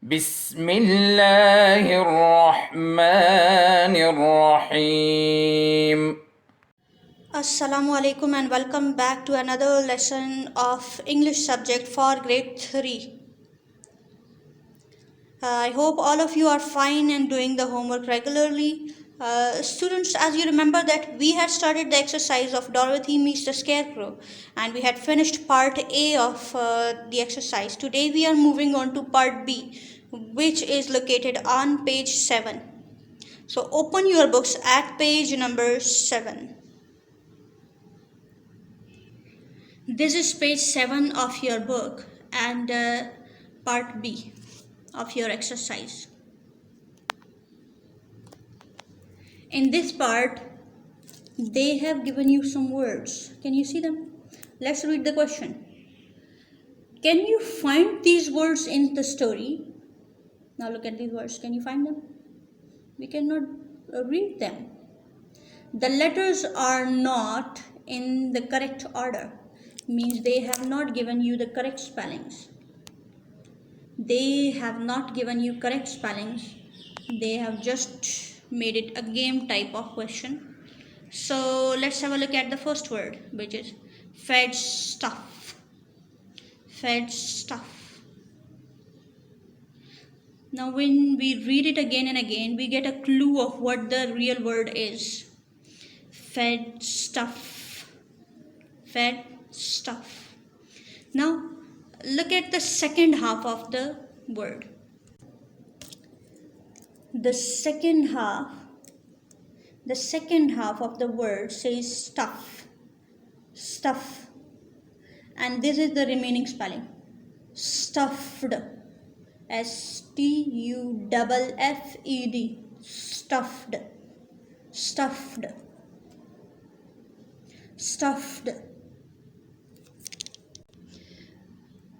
بسم الله الرحمن الرحيم. Assalamu alaikum and welcome back to another lesson of English subject for grade 3. I hope all of you are fine and doing the homework regularly. Students, as you remember that we had started the exercise of Dorothy meets the Scarecrow and we had finished part A of the exercise. Today we are moving on to part B, which is located on page 7. So open your books at page number 7. This is page 7 of your book and part B of your exercise. In this part, they have given you some words. Can you see them? Let's read the question. Can you find these words in the story? Now look at these words. Can you find them? We cannot read them. The letters are not in the correct order. Means they have not given you the correct spellings. They have not given you correct spellings. They have just made it a game type of question. So let's have a look at the first word, which is fed stuff. Fed stuff. Now when we read it again and again, we get a clue of what the real word is. Fed stuff. Fed stuff. Now look at the second half of the word. The second half of the word says stuff. Stuff. And this is the remaining spelling. Stuffed. S-T-U-F-F-E-D. Stuffed. Stuffed. Stuffed.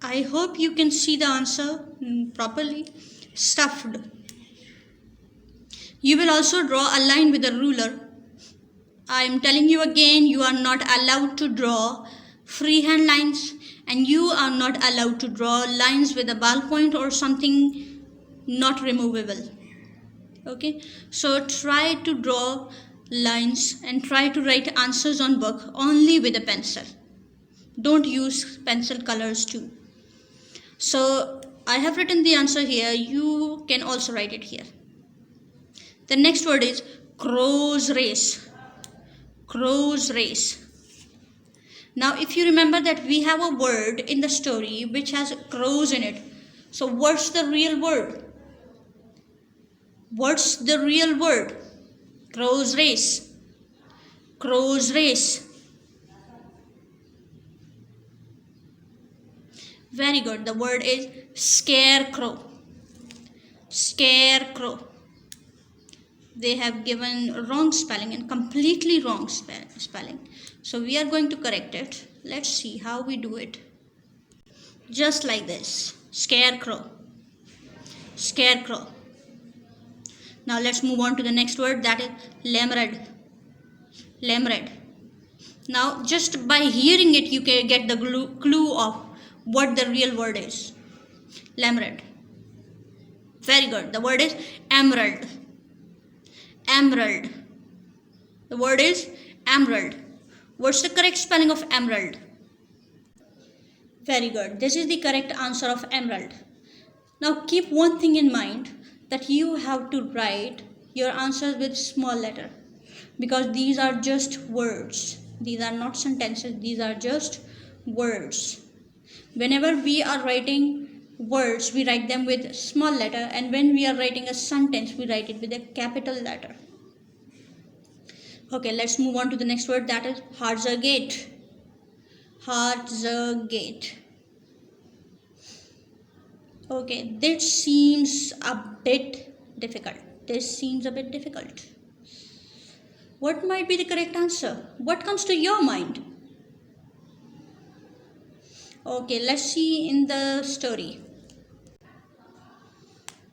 I hope you can see the answer properly. Stuffed. You will also draw a line with a ruler. I am telling you again, you are not allowed to draw freehand lines and you are not allowed to draw lines with a ballpoint or something not removable. Okay, so try to draw lines and try to write answers on book only with a pencil. Don't use pencil colors too. So I have written the answer here. You can also write it here. The next word is crow's race. Crow's race. Now if you remember that we have a word in the story which has crows in it. So what's the real word? What's the real word? Crow's race. Crow's race. Very good. The word is scarecrow. Scarecrow. They have given wrong spelling and completely wrong spelling. So we are going to correct it. Let's see how we do it. Just like this. Scarecrow. Scarecrow. Now let's move on to the next word, that is lemred. Lemred. Now just by hearing it you can get the clue of what the real word is. Lemred. Very good. The word is emerald. Emerald. The word is emerald. What's the correct spelling of emerald? Very good. This is the correct answer of emerald. Now keep one thing in mind, that you have to write your answers with small letter because these are just words. These are not sentences. These are just words. Whenever we are writing words, we write them with small letter, and when we are writing a sentence, we write it with a capital letter. Okay, let's move on to the next word, that is Harzagate. Harzagate. Okay, this seems a bit difficult. What might be the correct answer? What comes to your mind? Okay, let's see in the story.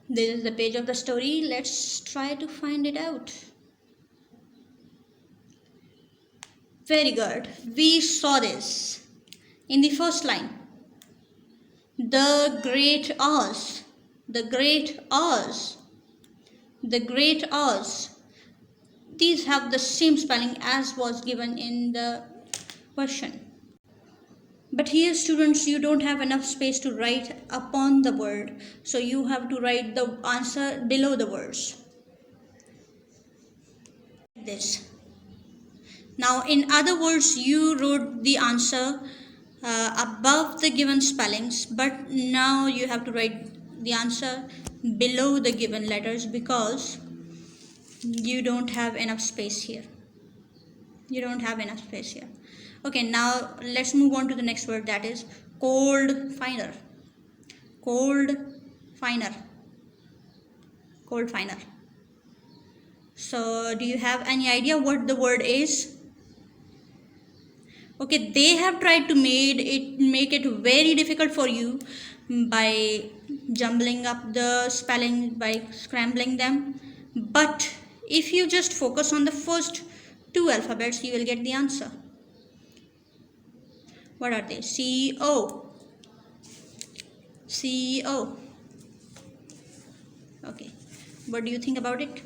This is the page of the story. Let's try to find it out. Very good. We saw this in the first line. The great Oz. the Great Oz, the Great Oz. These have the same spelling as was given in the question. But here students, you don't have enough space to write upon the word, so you have to write the answer below the words. This. Now in other words, you wrote the answer above the given spellings, but now you have to write the answer below the given letters because you don't have enough space here. You don't have enough space here. Okay, now let's move on to the next word, that is cold finer. Cold finer. Cold finer. So do you have any idea what the word is? Okay, they have tried to make it very difficult for you by jumbling up the spelling, by scrambling them. But if you just focus on the first two alphabets, you will get the answer. What are they? CEO. CEO. Okay, what do you think about it?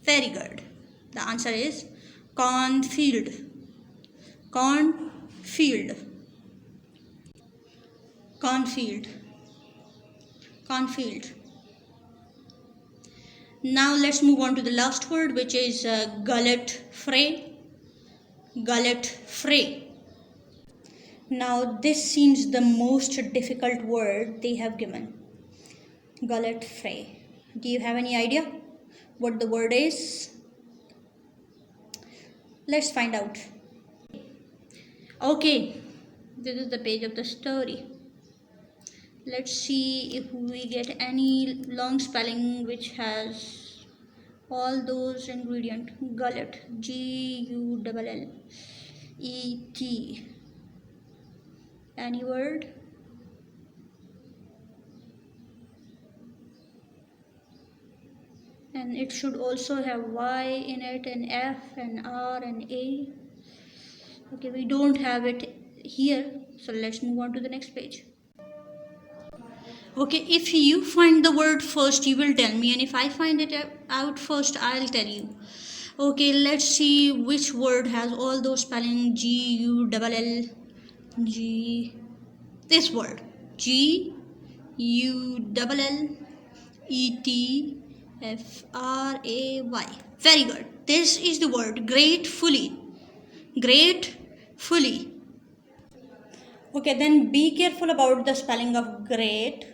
Very good. The answer is cornfield. Cornfield. Cornfield. Cornfield. Now let's move on to the last word, which is gullet fray. Gullet fray. Now this seems the most difficult word they have given. Gullet fray. Do you have any idea what the word is? Let's find out. Okay, this is the page of the story. Let's see if we get any long spelling which has all those ingredients. Gullet, Gullet. Any word? And it should also have Y in it, and F and R and A. Okay, we don't have it here, so let's move on to the next page. Okay, if you find the word first, you will tell me, and if I find it out first, I'll tell you. Okay, let's see which word has all those spelling. Gull. G. This word. Gulletfray. Very good. This is the word gratefully. Gratefully. Okay, then be careful about the spelling of great.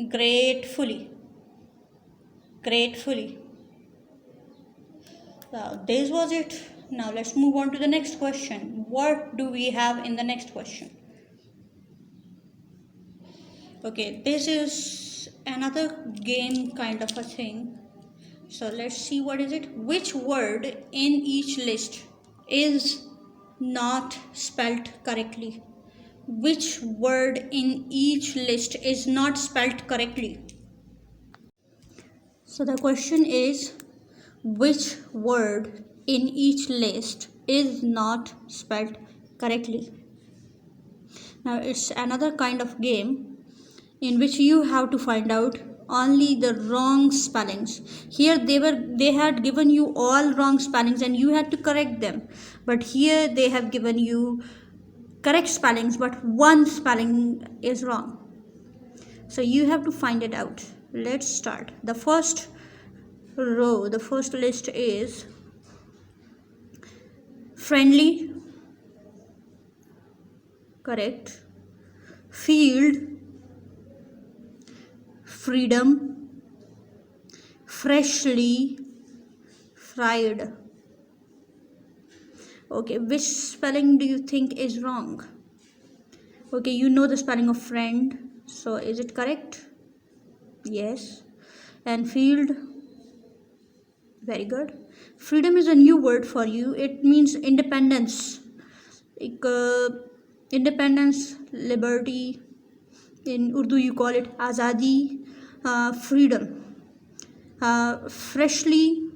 Gratefully. Gratefully. So this was it. Now let's move on to the next question. What do we have in the next question? Okay, this is another game kind of a thing. So let's see what is it. Which word in each list is not spelt correctly? Which word in each list is not spelt correctly? So the question is, which word in each list is not spelt correctly? Now it's another kind of game in which you have to find out only the wrong spellings. Here they had given you all wrong spellings and you had to correct them. But here they have given you correct spellings, but one spelling is wrong. So you have to find it out. Let's start. The first row, the first list is friendly, correct. Field, freedom, freshly, fried. Okay, which spelling do you think is wrong? Okay, you know the spelling of friend, so is it correct? Yes. And field, very good. Freedom is a new word for you. It means independence. Like, independence, liberty. In Urdu you call it azadi. Freedom. Freshly,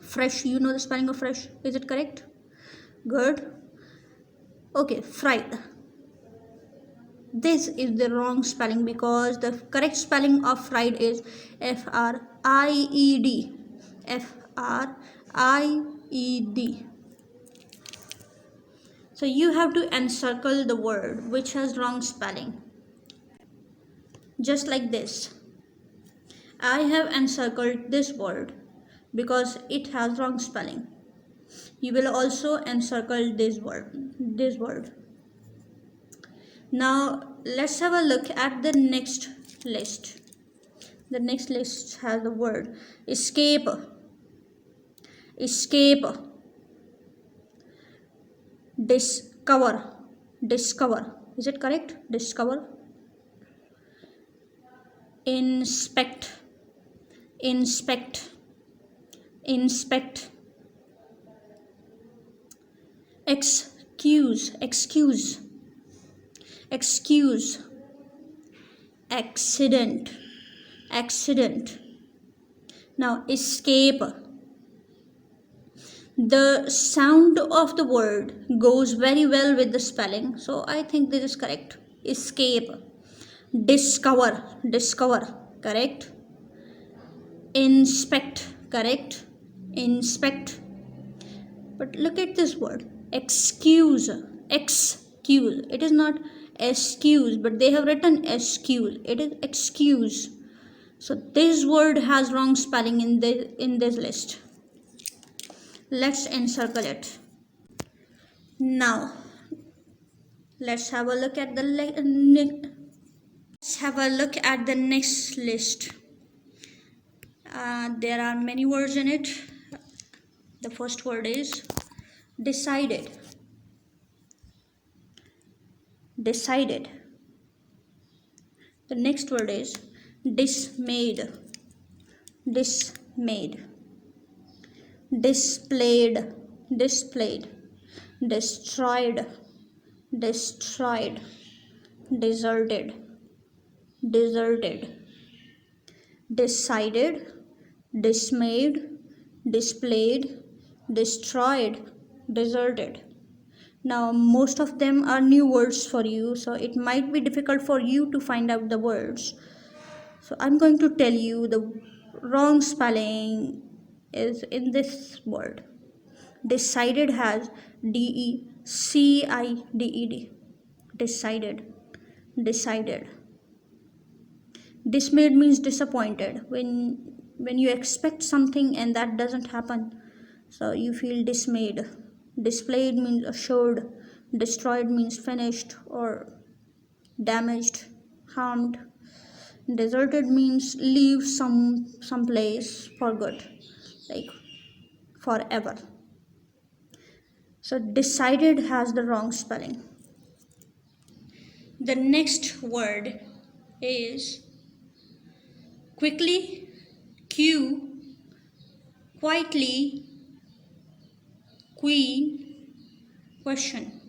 fresh, you know the spelling of fresh, is it correct? Good. Okay, fried. this is the wrong spelling, because the correct spelling of fried is Fried. Fried. So you have to encircle the word which has wrong spelling. Just like this. I have encircled this word because it has wrong spelling. You will also encircle this word. Now let's have a look at the next list. The next list has the word escape. Escape. Discover. Discover. Is it correct? Discover. Inspect. Inspect. Inspect. Excuse. Excuse. Excuse. Accident. Accident. Now escape. The sound of the word goes very well with the spelling, so I think this is correct. Escape. Discover. Discover. Correct. Inspect. Correct. Inspect. But look at this word. Excuse. Excuse. It is not excuse, but they have written excuse. It is excuse. So this word has wrong spelling in this list. Let's encircle it. Now let's have a look at the next list. There are many words in it. The first word is decided. Decided. The next word is dismayed. Dismayed. Displayed. Displayed. Destroyed. Destroyed. Deserted. Deserted. Decided. Dismayed. Displayed. Destroyed. Deserted. Now most of them are new words for you, so it might be difficult for you to find out the words. So I'm going to tell you the wrong spelling is in this word. Decided has Decided. Decided. Decided. Dismayed means disappointed. When you expect something and that doesn't happen, so you feel dismayed. Displayed means assured. Destroyed means finished or damaged, harmed. Deserted means leave some place for good, like forever. So decided has the wrong spelling. The next word is quickly, quietly, queen, question.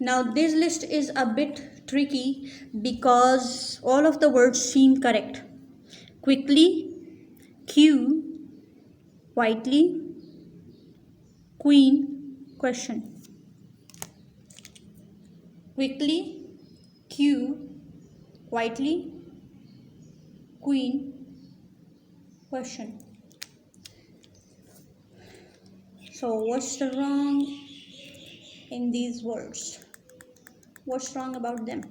Now this list is a bit tricky because all of the words seem correct. Quickly, quietly, queen, question. Quickly, quietly, queen, question. So what's the wrong in these words? What's wrong about them?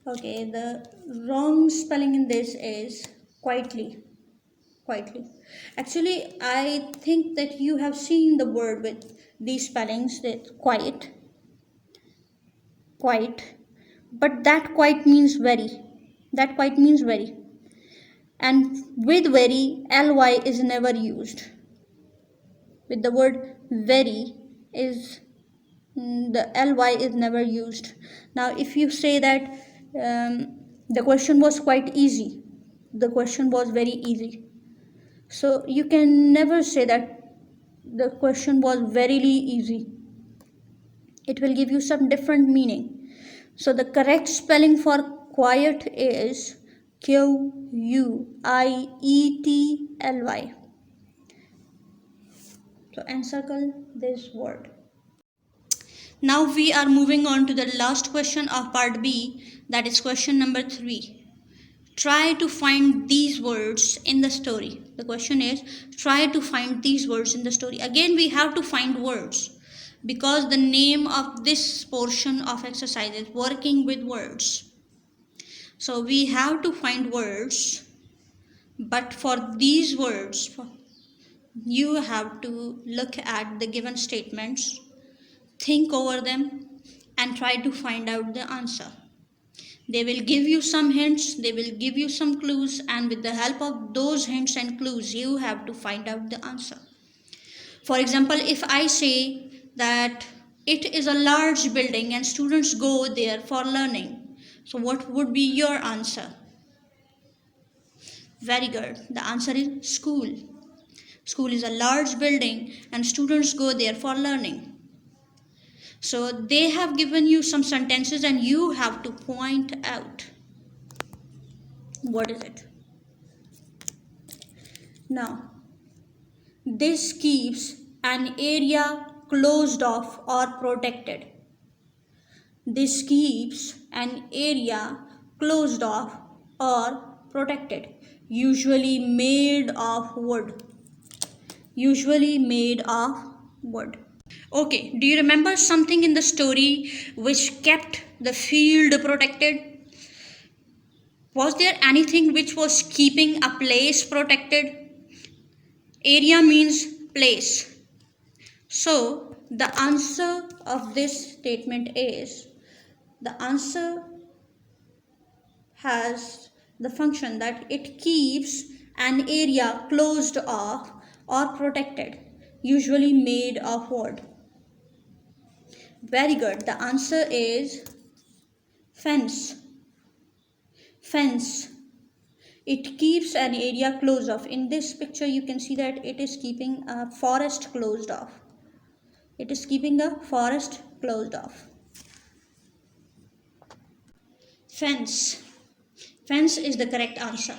Okay, the wrong spelling in this is quietly. Quietly. Actually, I think that you have seen the word with these spellings, that quiet, but that quiet means very. That quiet means very. And with very, ly is never used. With the word very is the ly is never used. Now if you say that the question was quite easy, the question was very easy, so you can never say that the question was verily easy. It will give you some different meaning. So the correct spelling for quiet is Quietly. So encircle this word. Now we are moving on to the last question of part B, that is question number 3. Try to find these words in the story. The question is, try to find these words in the story. Again, we have to find words because the name of this portion of exercise is working with words. So we have to find words, but for these words, you have to look at the given statements, think over them, and try to find out the answer. They will give you some hints, they will give you some clues, and with the help of those hints and clues, you have to find out the answer. For example, if I say that it is a large building and students go there for learning, so what would be your answer? Very good. The answer is school. School is a large building and students go there for learning. So they have given you some sentences and you have to point out what is it. Now, this keeps an area closed off or protected. This keeps an area closed off or protected, usually made of wood. Usually made of wood. Okay, do you remember something in the story which kept the field protected? Was there anything which was keeping a place protected? Area means place. So the answer of this statement is, the answer has the function that it keeps an area closed off or protected, usually made of wood. Very good. The answer is fence. Fence. It keeps an area closed off. In this picture, you can see that it is keeping a forest closed off. It is keeping a forest closed off. Fence. Fence is the correct answer.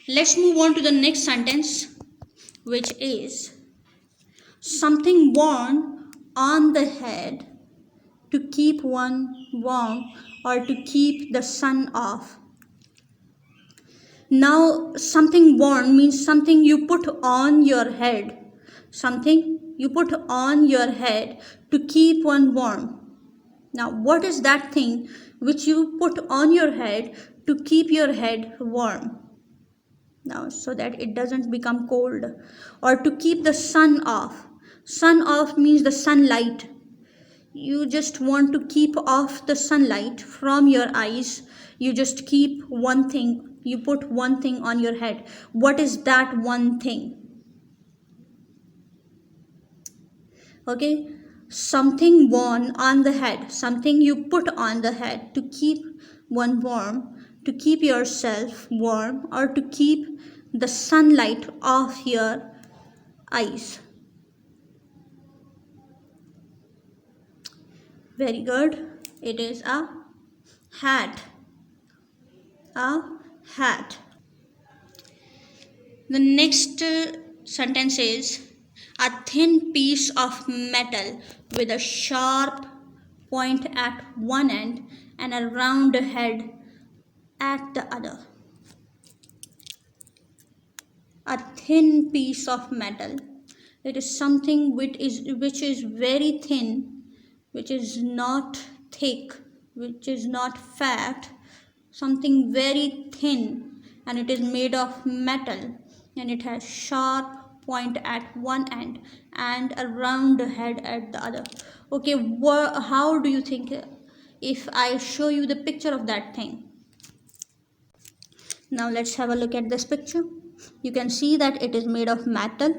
Let's move on to the next sentence, which is something worn on the head to keep one warm or to keep the sun off. Now, something worn means something you put on your head. Something you put on your head to keep one warm. Now, what is that thing which you put on your head to keep your head warm? Now, so that it doesn't become cold, or to keep the sun off. Sun off means the sunlight. You just want to keep off the sunlight from your eyes. You just keep one thing. You put one thing on your head. What is that one thing? Okay, something worn on the head, something you put on the head to keep one warm, to keep yourself warm, or to keep the sunlight off your eyes. Very good. It is a hat. A hat. The next sentence is a thin piece of metal with a sharp point at one end and a round head at the other. A thin piece of metal. It is something which is very thin, which is not thick, which is not fat, something very thin, and it is made of metal, and it has sharp point at one end and a round head at the other. Okay, how do you think if I show you the picture of that thing? Now let's have a look at this picture. You can see that it is made of metal,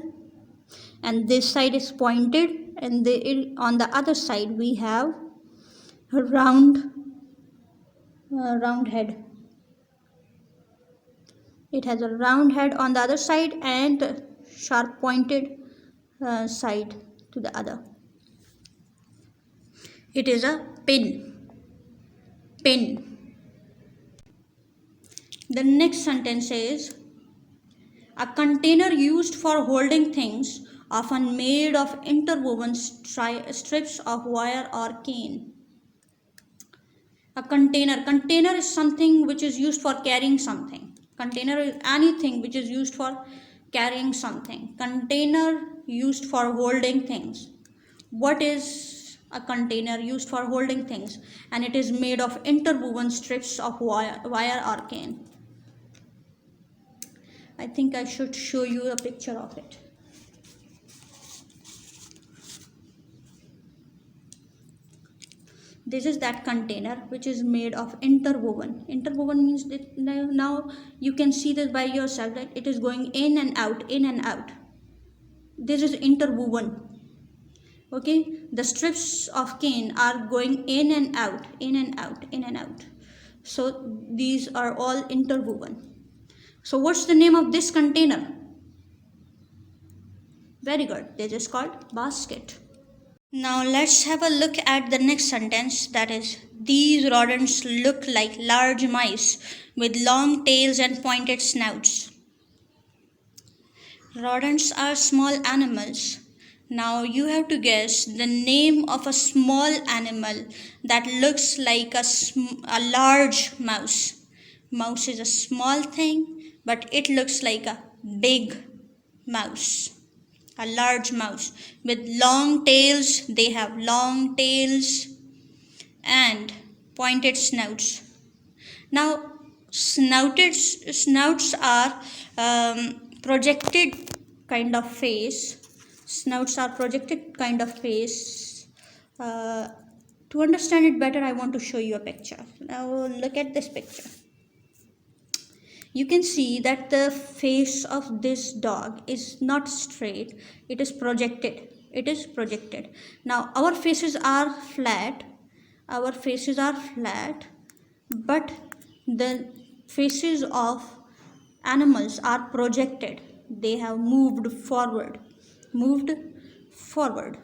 and this side is pointed, and on the other side we have a round head. It has a round head on the other side and sharp pointed side to the other. It is a pin. Pin. The next sentence is a container used for holding things often made of interwoven strips of wire or cane. A container. Container is something which is used for carrying something. Container is anything which is used for carrying something. Container used for holding things. What is a container used for holding things? And it is made of interwoven strips of wire or cane. I think I should show you a picture of it. This is that container which is made of interwoven. Interwoven means that now you can see this by yourself, that it is going in and out, in and out. This is interwoven. Okay, the strips of cane are going in and out, in and out, in and out. So these are all interwoven. So what's the name of this container? Very good. This is called basket. Now let's have a look at the next sentence, that is, these rodents look like large mice with long tails and pointed snouts. Rodents are small animals. Now you have to guess the name of a small animal that looks like a large mouse. Mouse is a small thing, but it looks like a big mouse. A large mouse with long tails. They have long tails and pointed snouts. Now snouts are projected kind of face. Snouts are projected kind of face. To understand it better, I want to show you a picture. Now look at this picture. You can see that the face of this dog is not straight, it is projected. It is projected. Now our faces are flat. Our faces are flat, but the faces of animals are projected. They have moved forward. Moved forward.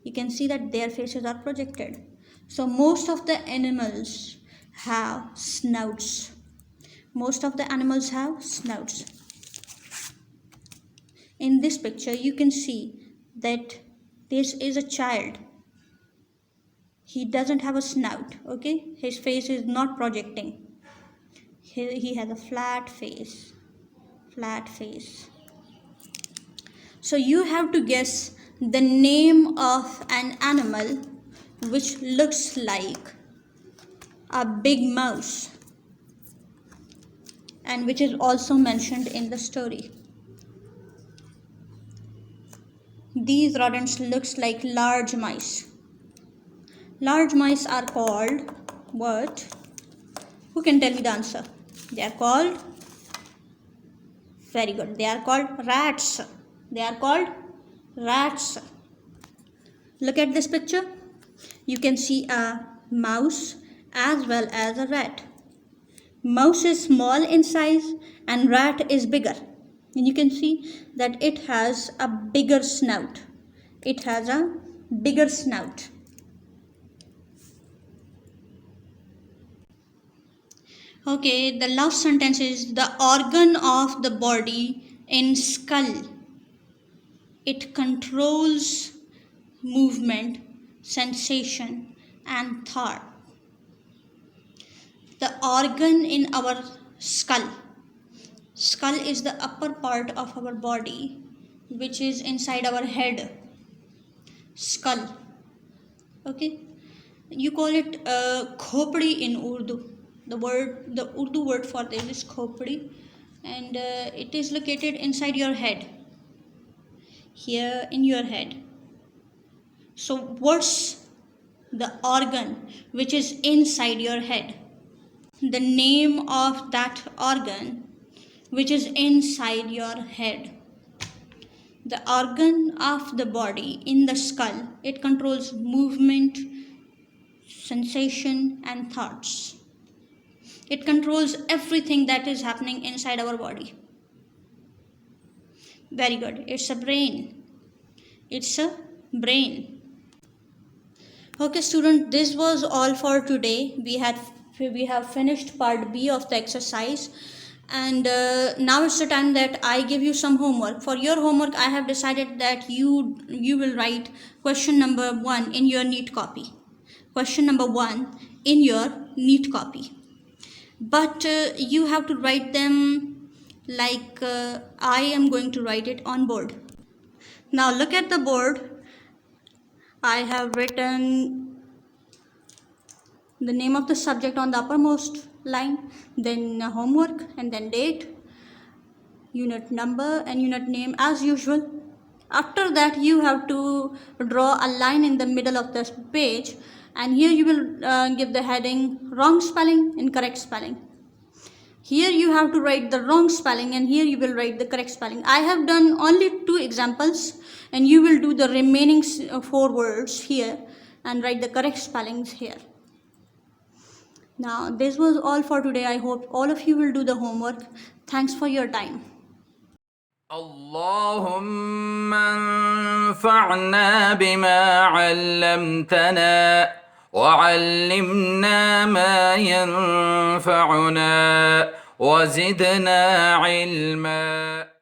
You can see that their faces are projected. So most of the animals have snouts. Most of the animals have snouts. In this picture, you can see that this is a child. He doesn't have a snout, okay? His face is not projecting. He has a flat face. Flat face. So you have to guess the name of an animal which looks like a big mouse, and which is also mentioned in the story. These rodents looks like large mice. Large mice are called what? Who can tell me the answer? They are called, very good, they are called rats. They are called rats. Look at this picture. You can see a mouse as well as a rat. Mouse is small in size and rat is bigger. And you can see that it has a bigger snout. It has a bigger snout. Okay, the last sentence is the organ of the body in skull. It controls movement, sensation, and thought. The organ in our skull. Skull is the upper part of our body, which is inside our head. Skull. Okay. You call it khopdi in Urdu. The Urdu word for this is khopdi, and it is located inside your head. Here in your head. So what's the organ which is inside your head? The name of that organ which is inside your head. The organ of the body in the skull, it controls movement, sensation, and thoughts. It controls everything that is happening inside our body. Very good. It's a brain. It's a brain. Okay, student, this was all for today. We have finished part B of the exercise. And now it's the time that I give you some homework. For your homework, I have decided that you will write question number 1 in your neat copy. Question number 1 in your neat copy. But you have to write them like I am going to write it on board. Now look at the board. I have written the name of the subject on the uppermost line, then homework, and then date, unit number, and unit name as usual. After that, you have to draw a line in the middle of this page, and here you will give the heading wrong spelling, incorrect spelling. Here you have to write the wrong spelling, and here you will write the correct spelling. I have done only 2 examples, and you will do the remaining 4 words here and write the correct spellings here. Now this was all for today. I hope all of you will do the homework. Thanks for your time. اللهم انفعنا بما علمتنا وعلمنا ما ينفعنا وزدنا علما.